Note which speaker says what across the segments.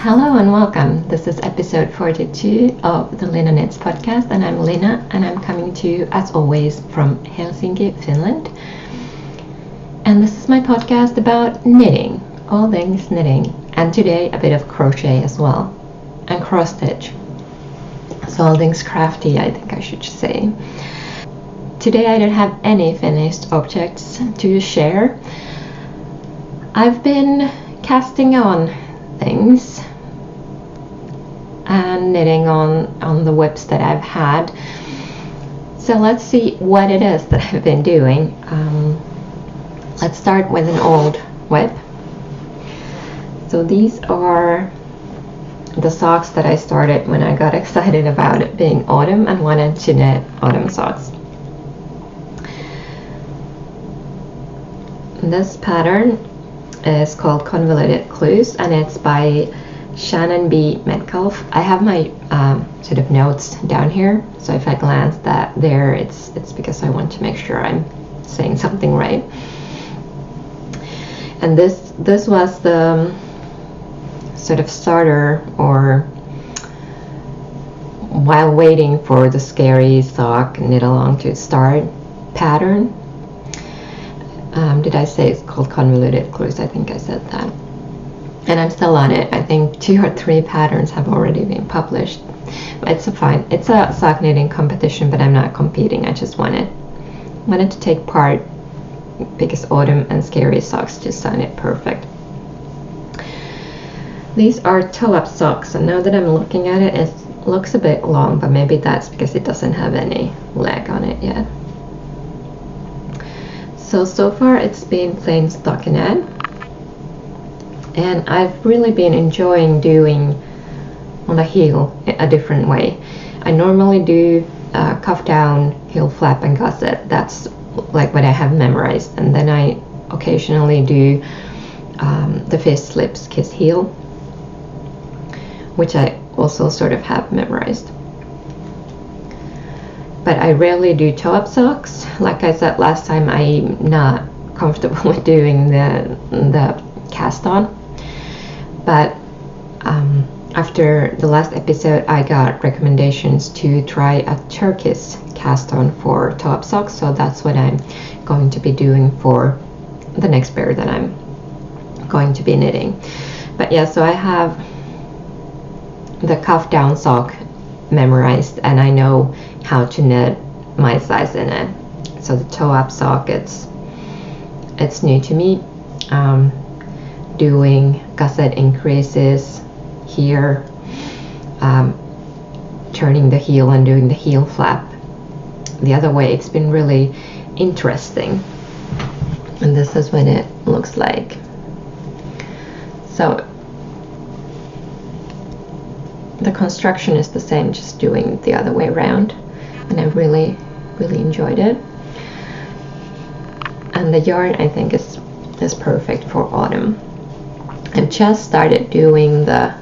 Speaker 1: Hello and welcome. This is episode 42 of the Lina Knits podcast, and I'm Lina, and I'm coming to you as always from Helsinki, Finland. And this is my podcast about knitting, all things knitting, and today a bit of crochet as well, and cross stitch. So all things crafty, I think I should say. Today I don't have any finished objects to share. I've been casting on things and knitting on the webs that I've had. So let's see what it is that I've been doing. Let's start with an old web. So these are the socks that I started when I got excited about it being autumn and wanted to knit autumn socks. This pattern is called Convoluted Clues, and it's by Shannon B. Metcalf. I have my sort of notes down here, so if I glance that there, it's because I want to make sure I'm saying something right. And this was the sort of starter, or while waiting for the scary sock knit along to start pattern. Did I say it's called Convoluted Clues? I think I said that. And I'm still on it. I think 2 or 3 patterns have already been published. But it's a sock knitting competition, but I'm not competing. I just wanted to take part because autumn and scary socks just sounded perfect. These are toe-up socks, and now that I'm looking at it, it looks a bit long, but maybe that's because it doesn't have any leg on it yet. So far it's been plain stockinette, and I've really been enjoying doing on the heel a different way. I normally do cuff down, heel flap and gusset. That's like what I have memorized, and then I occasionally do the fist slips kiss heel, which I also sort of have memorized. But I rarely do toe-up socks. Like I said last time, I'm not comfortable with doing the cast on. But after the last episode, I got recommendations to try a Turkish cast on for toe-up socks. So that's what I'm going to be doing for the next pair that I'm going to be knitting. But yeah, so I have the cuff down sock memorized, and I know how to knit my size in it. So the toe-up sock, it's new to me. Doing gusset increases here, turning the heel and doing the heel flap the other way. It's been really interesting, and this is what it looks like. So the construction is the same, just doing the other way around, and I really enjoyed it. And the yarn, I think, is perfect for autumn. I've just started doing the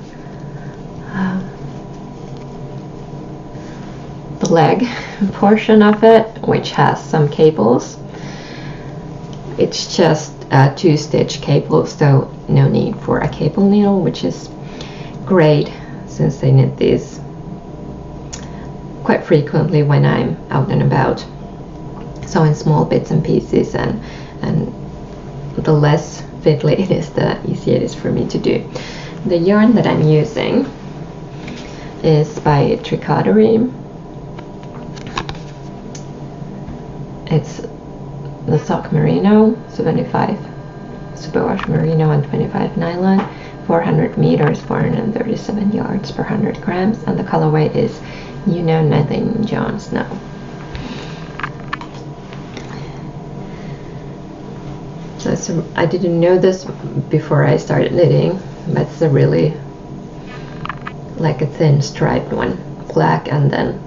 Speaker 1: leg portion of it, which has some cables. It's just a 2-stitch cable, so no need for a cable needle, which is great since I knit these quite frequently when I'm out and about. So in small bits and pieces, and the less fiddly it is, the easier it is for me to do. The yarn that I'm using is by Tricotery. It's the sock merino, 75 superwash merino and 25 nylon, 400 meters, 437 yards per 100 grams, and the colorway is You Know Nothing, Jon Snow. So I didn't know this before I started knitting, but it's a really like a thin striped one, black, and then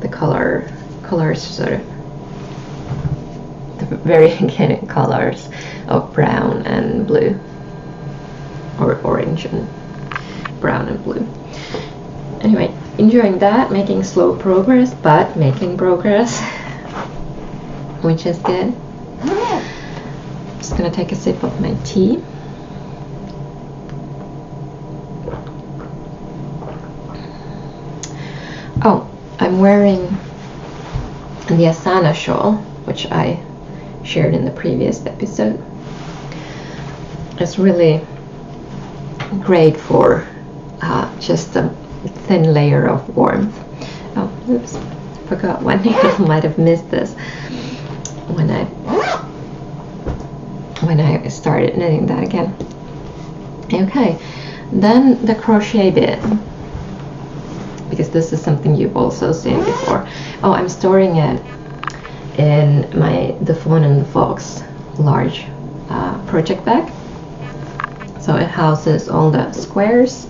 Speaker 1: the colors sort of the very beginning colors of brown and blue, or orange and brown and blue. Anyway, enjoying that, making slow progress, but making progress, which is good. Just gonna take a sip of my tea. Oh, I'm wearing the Asana shawl, which I shared in the previous episode. It's really great for just a thin layer of warmth. Oh, oops, forgot one. You might have missed this when I started knitting that again. Okay, then the crochet bit, because this is something you've also seen before. Oh, I'm storing it in the Fawn and the Fox large project bag. So it houses all the squares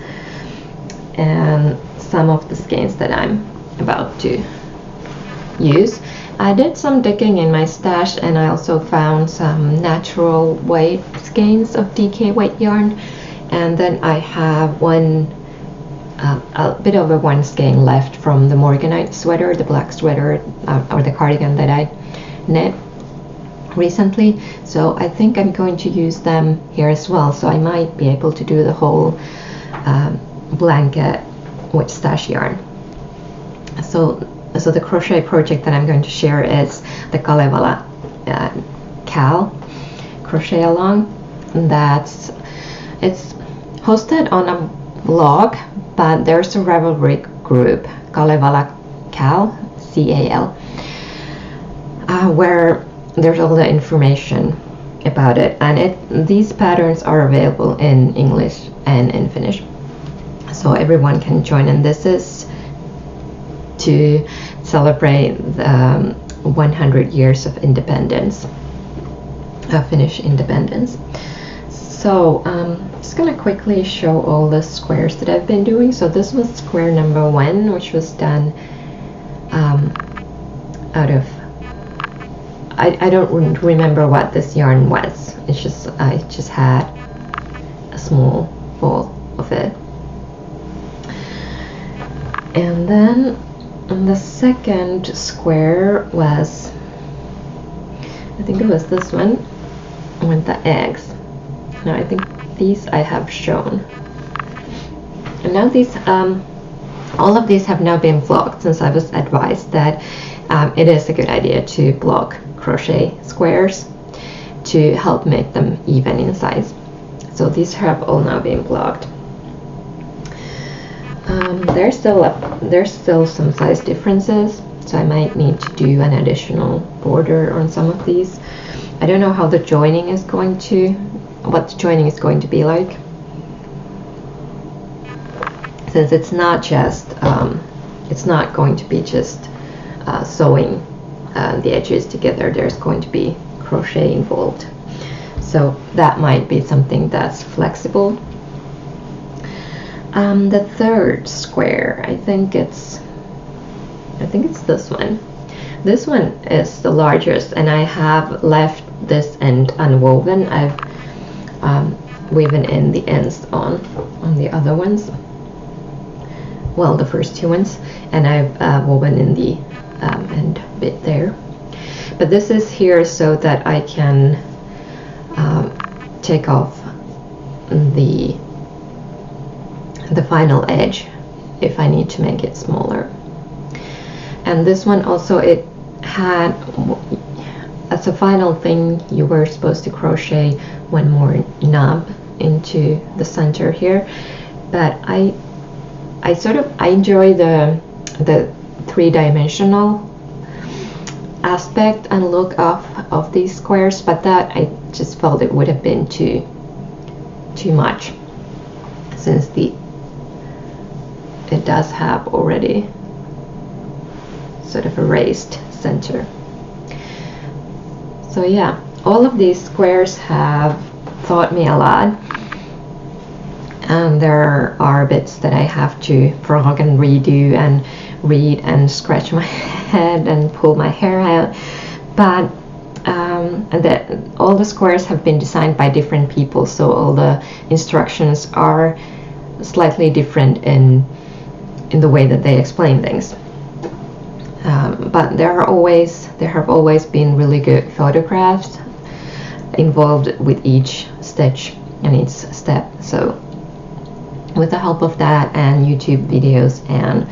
Speaker 1: and some of the skeins that I'm about to use. I did some digging in my stash, and I also found some natural weight skeins of DK weight yarn, and then I have a bit over one skein left from the Morganite sweater, the black sweater or the cardigan that I knit recently. So I think I'm going to use them here as well, so I might be able to do the whole blanket with stash yarn. So the crochet project that I'm going to share is the Kalevala Cal crochet along. It's hosted on a blog, but there's a Ravelry group, Kalevala Cal, CAL, where there's all the information about it, and these patterns are available in English and in Finnish, so everyone can join. And this is to celebrate the 100 years of independence, Finnish independence. So I'm just gonna quickly show all the squares that I've been doing. So this was square number 1, which was done out of, I don't remember what this yarn was. It's just, I just had a small ball of it. And then the second square was, I think it was this one with the eggs. Now I think these I have shown. And now these, all of these have now been blocked, since I was advised that it is a good idea to block crochet squares to help make them even in size. So these have all now been blocked. There's still some size differences, so I might need to do an additional border on some of these. I don't know how the joining is going to, what the joining is going to be like, since it's not just it's not going to be just sewing the edges together. There's going to be crochet involved, so that might be something that's flexible. The third square, I think it's this one. This one is the largest, and I have left this end unwoven. I've woven in the ends on the other ones, well, the first two ones, and I've woven in the end bit there. But this is here so that I can take off the final edge if I need to make it smaller. And this one also, it had, as a final thing, you were supposed to crochet one more knob into the center here, but I enjoy the three-dimensional aspect and look of these squares, but that I just felt it would have been too much, since it does have already sort of a raised center. So yeah, all of these squares have taught me a lot, and there are bits that I have to frog and redo and read and scratch my head and pull my hair out, but all the squares have been designed by different people, so all the instructions are slightly different in the way that they explain things. But there have always been really good photographs involved with each stitch and each step. So with the help of that and YouTube videos and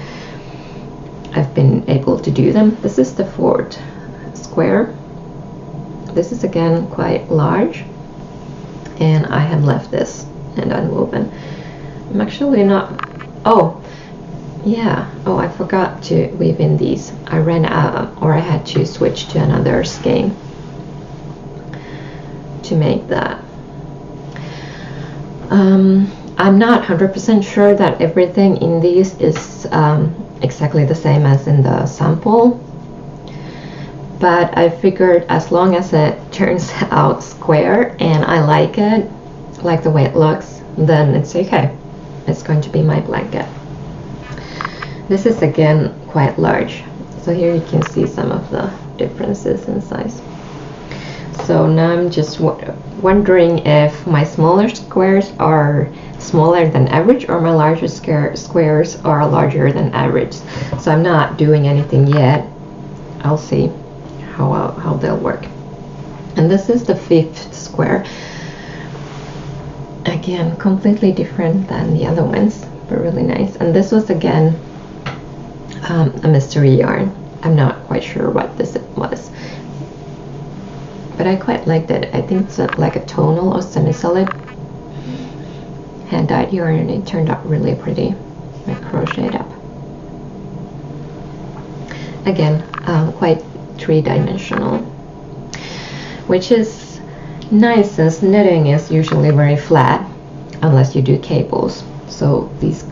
Speaker 1: I've been able to do them. This is the 4th square. This is again quite large, and I have left this and unwoven. I'm actually not, oh yeah, oh, I forgot to weave in these. I ran out, or I had to switch to another skein to make that. I'm not 100% sure that everything in these is exactly the same as in the sample, but I figured as long as it turns out square and I like it, like the way it looks, then it's okay. It's going to be my blanket. This is again quite large, so here you can see some of the differences in size. So now I'm just wondering if my smaller squares are smaller than average or my larger squares are larger than average. So I'm not doing anything yet. I'll see how they'll work. And this is the 5th square. Again, completely different than the other ones, but really nice. And this was again a mystery yarn. I'm not quite sure what this was, but I quite liked it. I think it's like a tonal or semi-solid hand-dyed yarn, and it turned out really pretty. I crocheted up. Again, quite 3-dimensional, which is nice since knitting is usually very flat unless you do cables. So these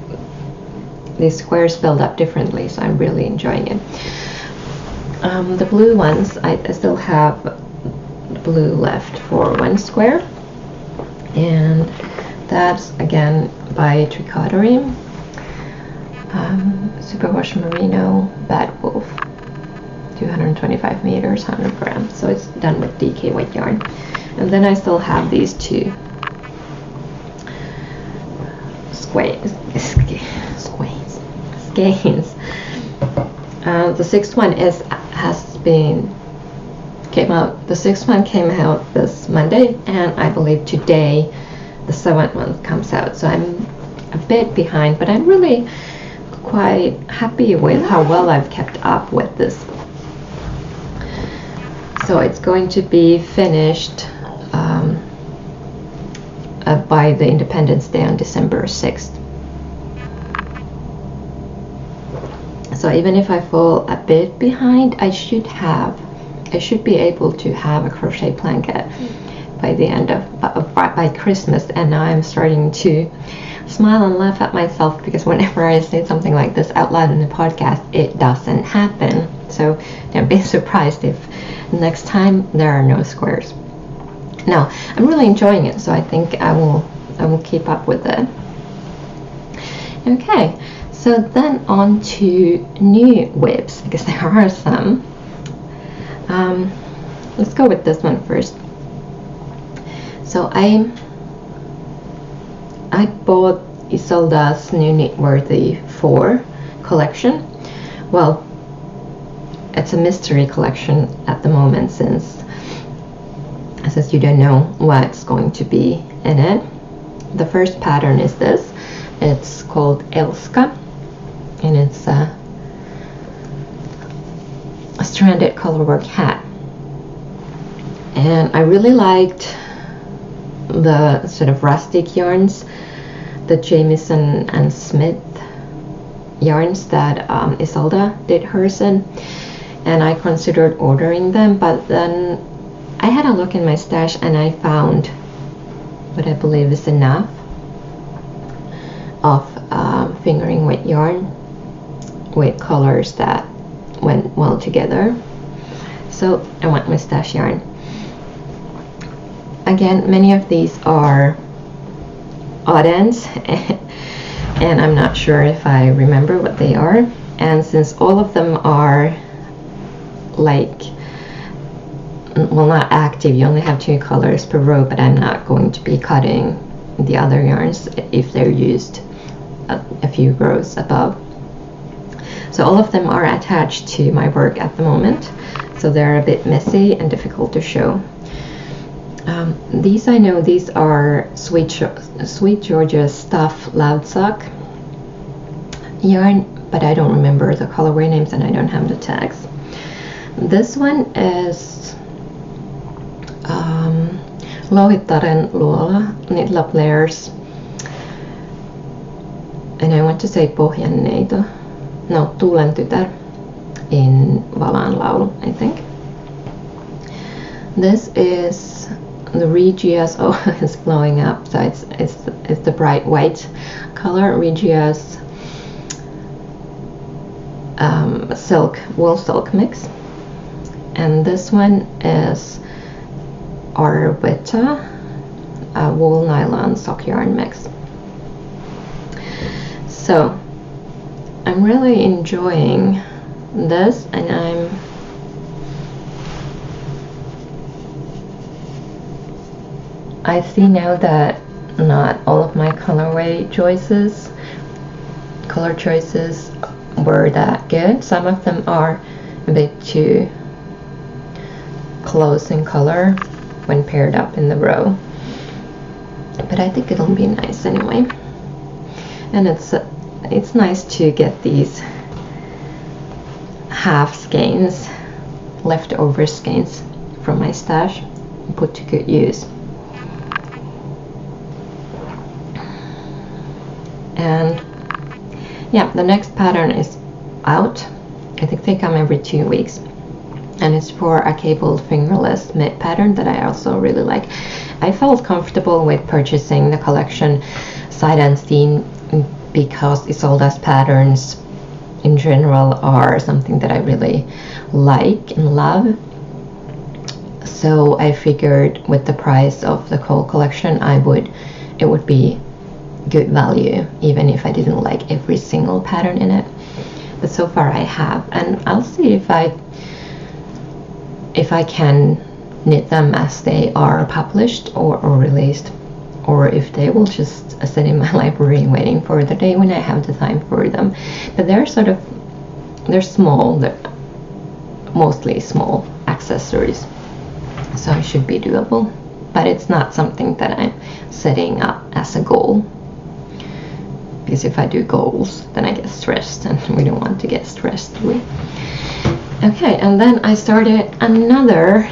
Speaker 1: squares build up differently, so I'm really enjoying it. The blue ones, I still have blue left for 1 square, and that's again by Tricotery, Superwash Merino Bad Wolf, 225 meters, 100 grams. So it's done with DK weight yarn. And then I still have these 2 skeins. The 6th one came out. The 6th one came out this Monday, and I believe today the 7th one comes out. So I'm a bit behind, but I'm really quite happy with how well I've kept up with this. So it's going to be finished by the Independence Day on December 6th. So even if I fall a bit behind, I should be able to have a crochet blanket by the end of by Christmas. And now I'm starting to smile and laugh at myself, because whenever I say something like this out loud in the podcast, it doesn't happen. So don't be surprised if next time there are no squares. Now I'm really enjoying it, so I think I will keep up with it. Okay, so then on to new whips, because there are some. Let's go with this one first. So I bought Isolda's new Knitworthy 4 collection. Well, it's a mystery collection at the moment, since you don't know what's going to be in it. The first pattern is this. It's called Elska, and it's a stranded colorwork hat. And I really liked the sort of rustic yarns, the Jamieson and Smith yarns that Isolda did hers in, and I considered ordering them, but then I had a look in my stash and I found what I believe is enough of fingering weight yarn with colors that went well together. So I want my stash yarn. Again, many of these are odd ends and I'm not sure if I remember what they are. And since all of them are like, well, not active, you only have 2 colors per row, but I'm not going to be cutting the other yarns if they're used a few rows above. So all of them are attached to my work at the moment, so they're a bit messy and difficult to show. These, I know these are Sweet Georgia Stuff Loud Sock yarn, but I don't remember the colorway names and I don't have the tags. This one is Louhittaren luola, Knit Love Layers, and I want to say Pohjanneito, no, Tuulen tytär in Valaan laulu, I think. This is the Regia's, oh, it's blowing up, so it's the bright white color, Regia's wool silk mix. And this one is Arvita, a wool nylon sock yarn mix. So I'm really enjoying this, and I see now that not all of my color choices were that good. Some of them are a bit too close in color when paired up in the row, but I think it'll be nice anyway. And it's nice to get these half skeins, leftover skeins from my stash, put to good use. And yeah, the next pattern is out. I think they come every 2 weeks, and it's for a cabled fingerless mid pattern that I also really like. I felt comfortable with purchasing the collection sight unseen because Isolde's patterns in general are something that I really like and love. So I figured with the price of the whole collection, it would be good value even if I didn't like every single pattern in it. But so far I have, and I'll see if I can knit them as they are published or released, or if they will just sit in my library waiting for the day when I have the time for them. But they're small, they're mostly small accessories, so it should be doable, but it's not something that I'm setting up as a goal, because if I do goals then I get stressed, and we don't want to get stressed, do we? Okay, and then I started another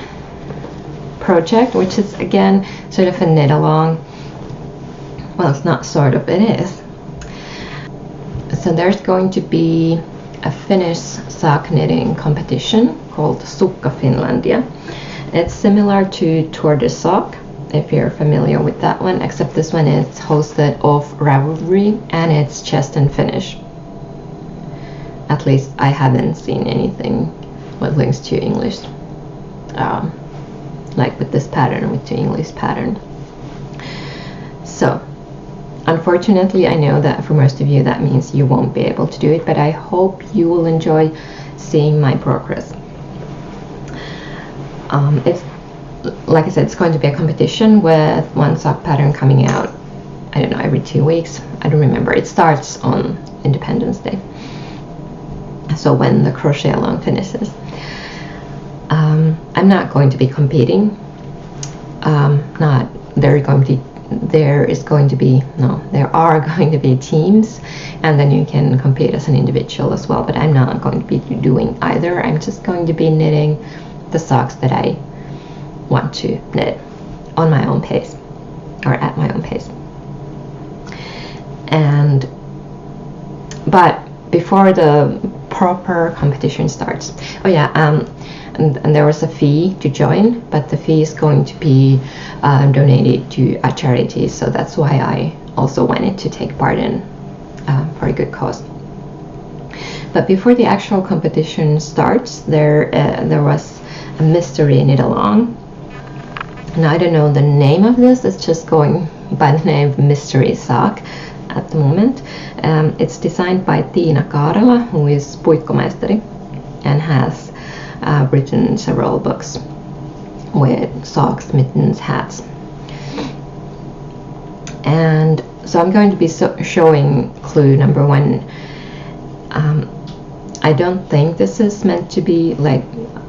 Speaker 1: project, which is again sort of a knit along. Well, it's not sort of, it is. So there's going to be a Finnish sock knitting competition called Sukka Finlandia. It's similar to Tour de Sock, if you're familiar with that one, except this one is hosted off Ravelry and it's chest and finish. At least I haven't seen anything with links to English, like with this pattern, with the English pattern. So unfortunately, I know that for most of you that means you won't be able to do it, but I hope you will enjoy seeing my progress. It's, like I said, it's going to be a competition with one sock pattern coming out, I don't know, every 2 weeks. I don't remember. It starts on Independence Day, so when the crochet along finishes. I'm not going to be competing. There are going to be teams, and then you can compete as an individual as well, but I'm not going to be doing either. I'm just going to be knitting the socks that I want to knit on my own pace, or at my own pace. But before the proper competition starts, and there was a fee to join, but the fee is going to be donated to a charity, so that's why I also wanted to take part in for a good cause. But before the actual competition starts, there was a mystery knit along. Now I don't know the name of this, it's just going by the name Mystery Sock at the moment. It's designed by Tiina Kaarela, who is puikkomaisteri and has written several books with socks, mittens, hats. And so I'm going to be showing clue number 1. I don't think this is meant to be like,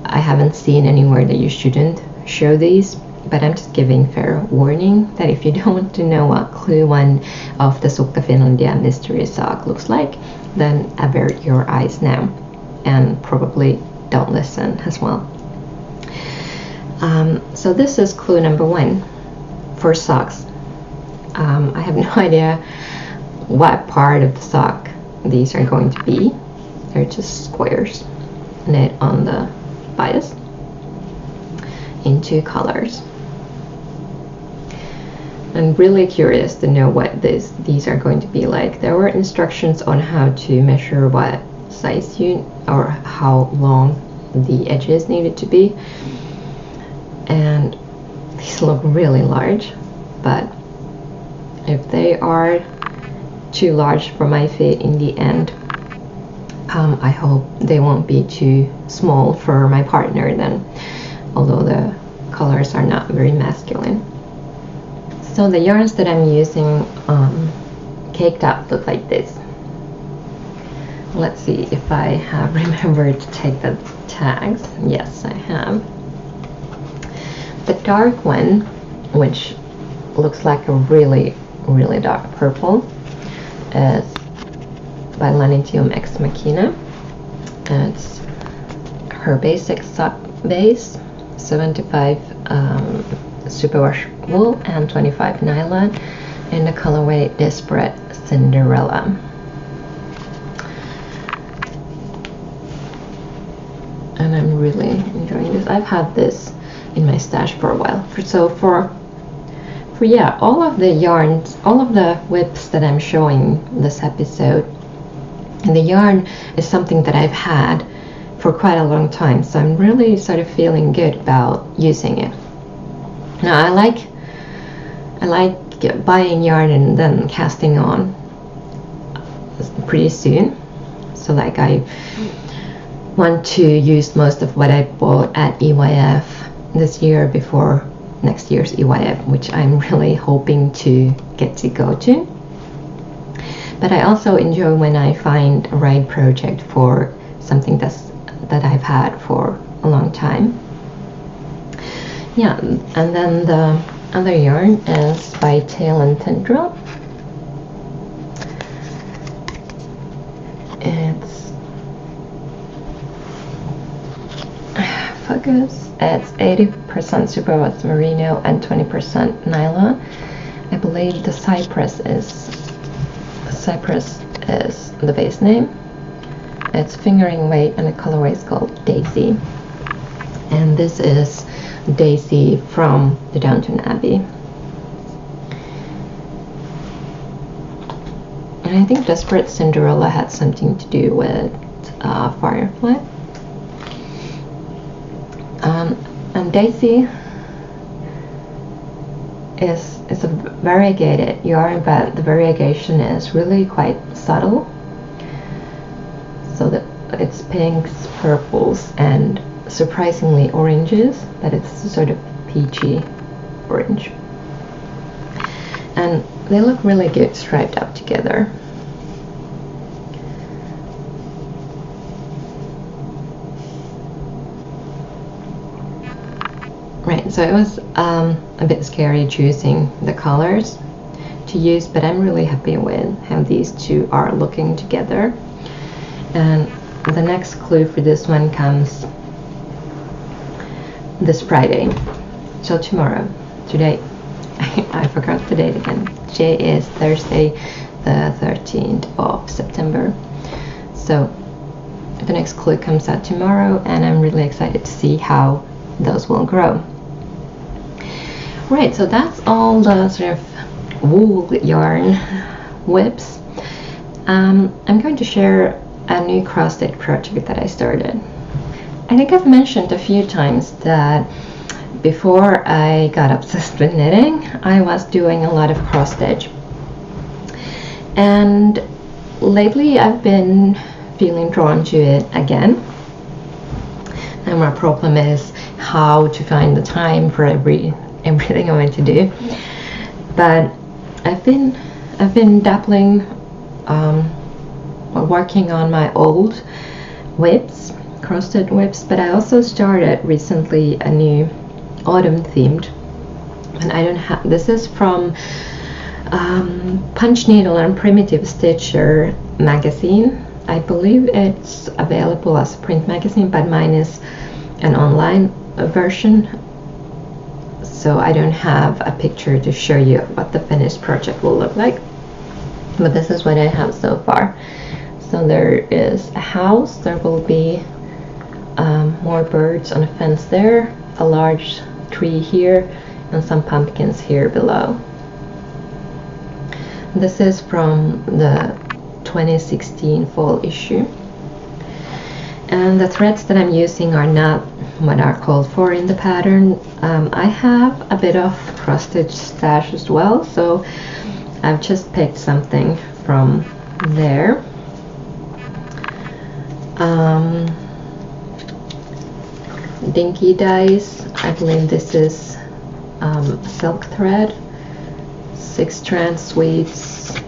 Speaker 1: I haven't seen anywhere that you shouldn't show these, but I'm just giving fair warning that if you don't want to know what clue 1 of the Sukka Finlandia mystery sock looks like, then avert your eyes now and probably don't listen as well. So this is clue number 1 for socks. I have no idea what part of the sock these are going to be. They're just squares knit on the bias in 2 colors. I'm really curious to know what these are going to be like. There were instructions on how to measure what size or how long the edges needed to be, and these look really large, but if they are too large for my feet in the end, I hope they won't be too small for my partner then, although the colors are not very masculine. So the yarns that I'm using caked up look like this. Let's see if I have remembered to take the tags. Yes, I have. The dark one, which looks like a really dark purple, is by Lanitium Ex Machina. It's her basic sock base, 75 superwash wool and 25 nylon, in the colorway Desperate Cinderella. And I'm really enjoying this. I've had this in my stash for a while. For yeah, all of the yarns, all of the whips that I'm showing this episode, and the yarn is something that I've had for quite a long time, so I'm really sort of feeling good about using it. Now I like buying yarn and then casting on pretty soon, so like I want to use most of what I bought at EYF this year before next year's EYF, which I'm really hoping to get to go to. But I also enjoy when I find a right project for something that I've had for a long time. Yeah, and then the other yarn is by Tail and Tendril. It's focus. It's 80% superwash merino and 20% nylon. I believe the Cypress is the base name. It's fingering weight and the colorway is called Daisy. And this is Daisy from the Downton Abbey. And I think Desperate Cinderella had something to do with Firefly. And Daisy is a variegated yarn, but the variegation is really quite subtle. So that it's pinks, purples, and surprisingly oranges, but it's sort of peachy orange. And they look really good striped up together. Right, so it was a bit scary choosing the colors to use, but I'm really happy with how these two are looking together. And the next clue for this one comes this Friday, so tomorrow. Today, I forgot the date again. Today is Thursday, the 13th of September. So the next clue comes out tomorrow, and I'm really excited to see how those will grow. Right, so that's all the sort of wool yarn whips. I'm going to share a new cross-stitch project that I started. I think I've mentioned a few times that before I got obsessed with knitting, I was doing a lot of cross-stitch. And lately I've been feeling drawn to it again. And my problem is how to find the time for everything I want to do. But I've been dabbling, working on my old whips, cross-stitch whips, but I also started recently a new autumn themed and I don't have, this is from Punch Needle and Primitive Stitcher magazine. I believe it's available as a print magazine, but mine is an online version, so I don't have a picture to show you what the finished project will look like, but this is what I have so far. So there is a house, there will be more birds on a fence there, a large tree here, and some pumpkins here below. This is from the 2016 fall issue, and the threads that I'm using are not what are called for in the pattern. I have a bit of cross stitch stash as well, so I've just picked something from there. Dinky dyes, I believe this is silk thread, 6 strand sweets,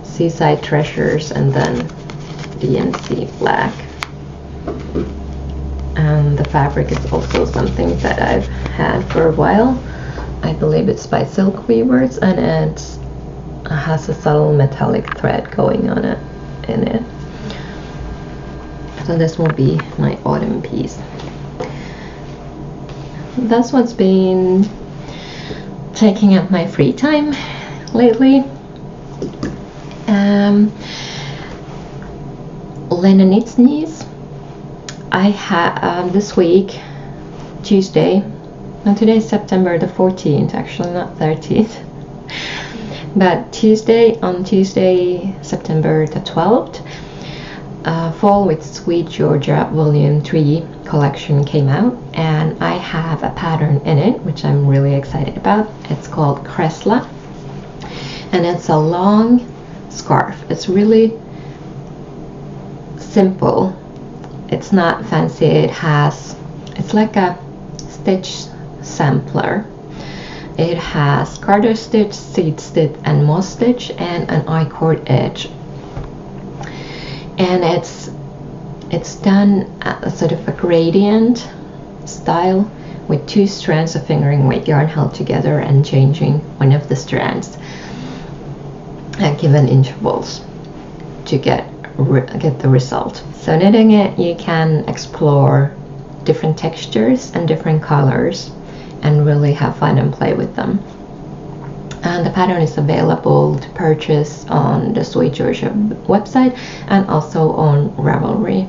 Speaker 1: Seaside Treasures, and then DMC black. And the fabric is also something that I've had for a while. I believe it's by Silk Weavers, and it has a subtle metallic thread going on it in it. So this will be my autumn piece. That's what's been taking up my free time lately. Lina Knits. I have this week, Tuesday, and today is September the 14th, actually not 13th, but on Tuesday, September the 12th, Fall with Sweet Georgia Volume 3 collection came out, and I have a pattern in it which I'm really excited about. It's called Kresla, and it's a long scarf. It's really simple, it's not fancy. It's like a stitch sampler. It has garter stitch, seed stitch, and moss stitch, and an I-cord edge. And it's done at a sort of a gradient style with 2 strands of fingering weight yarn held together and changing one of the strands at given intervals to get the result. So knitting it, you can explore different textures and different colors and really have fun and play with them. And the pattern is available to purchase on the Sweet Georgia website and also on Ravelry.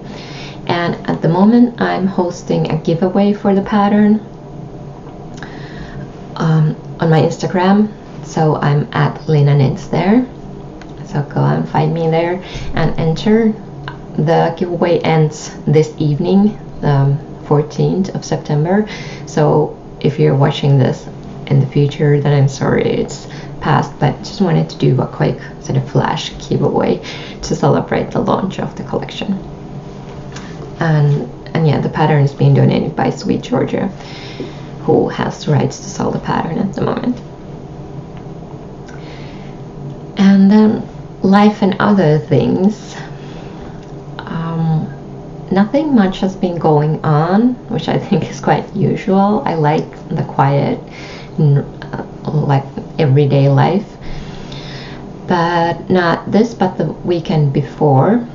Speaker 1: And at the moment I'm hosting a giveaway for the pattern on my Instagram, so I'm at Lina Knits there, so go and find me there and enter. The giveaway ends this evening, the 14th of September, so if you're watching this in the future, then I'm sorry it's past, but just wanted to do a quick sort of flash giveaway to celebrate the launch of the collection. And yeah, the pattern is being donated by Sweet Georgia, who has the rights to sell the pattern at the moment. And then life and other things. Nothing much has been going on, which I think is quite usual. I like the quiet, like everyday life, but not this, but the weekend before.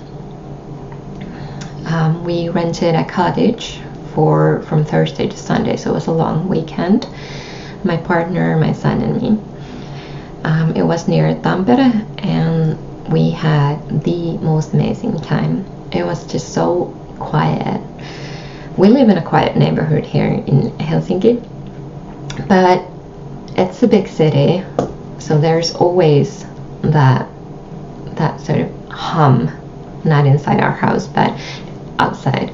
Speaker 1: We rented a cottage from Thursday to Sunday, so it was a long weekend. My partner, my son, and me. It was near Tampere, and we had the most amazing time. It was just so quiet. We live in a quiet neighborhood here in Helsinki, but it's a big city, so there's always that sort of hum, not inside our house but outside,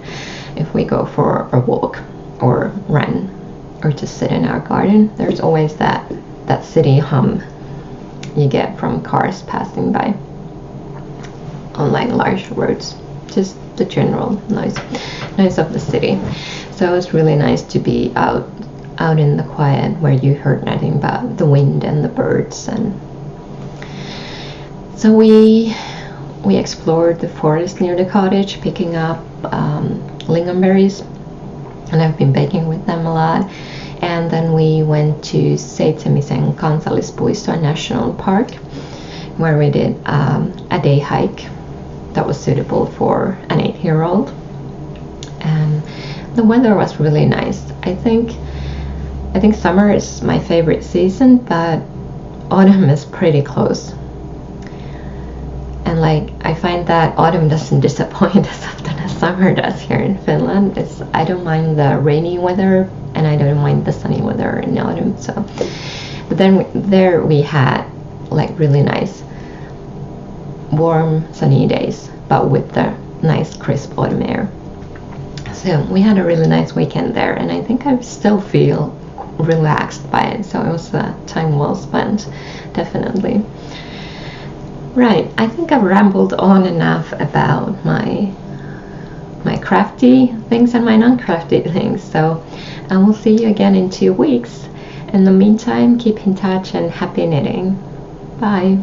Speaker 1: if we go for a walk or run or just sit in our garden. There's always that city hum you get from cars passing by on like large roads, just the general noise of the city. So it's really nice to be out in the quiet where you heard nothing but the wind and the birds. And so we explored the forest near the cottage, picking up lingonberries, and I've been baking with them a lot. and then we went to Seitsemisen Kansallispuisto National Park, where we did a day hike that was suitable for an 8-year-old. And the weather was really nice. I think summer is my favorite season, but autumn is pretty close. And like, I find that autumn doesn't disappoint as often as summer does here in Finland. I don't mind the rainy weather, and I don't mind the sunny weather in autumn. So, but then there we had like really nice warm sunny days, but with the nice crisp autumn air. So we had a really nice weekend there, and I think I still feel relaxed by it. So it was a time well spent, definitely. Right, I think I've rambled on enough about my crafty things and my non-crafty things. So I will see you again in 2 weeks. In the meantime, keep in touch and happy knitting. Bye.